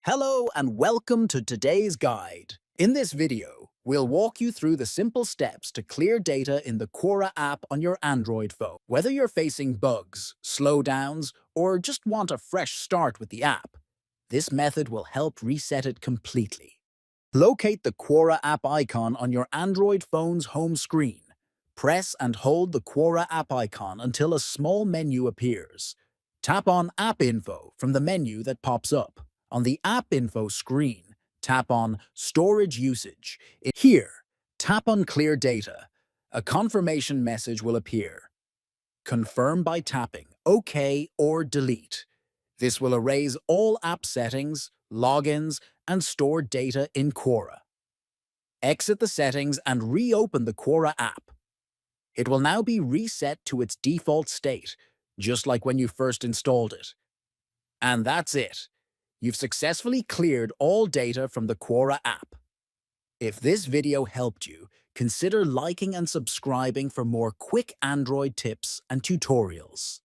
Hello and welcome to today's guide. In this video, we'll walk you through the simple steps to clear data in the Quora app on your Android phone. Whether you're facing bugs, slowdowns, or just want a fresh start with the app, this method will help reset it completely. Locate the Quora app icon on your Android phone's home screen. Press and hold the Quora app icon until a small menu appears. Tap on App Info from the menu that pops up. On the App Info screen, tap on Storage Usage. Here, tap on Clear Data. A confirmation message will appear. Confirm by tapping OK or Delete. This will erase all app settings, logins, and stored data in Quora. Exit the settings and reopen the Quora app. It will now be reset to its default state, just like when you first installed it. And that's it. You've successfully cleared all data from the Quora app. If this video helped you, consider liking and subscribing for more quick Android tips and tutorials.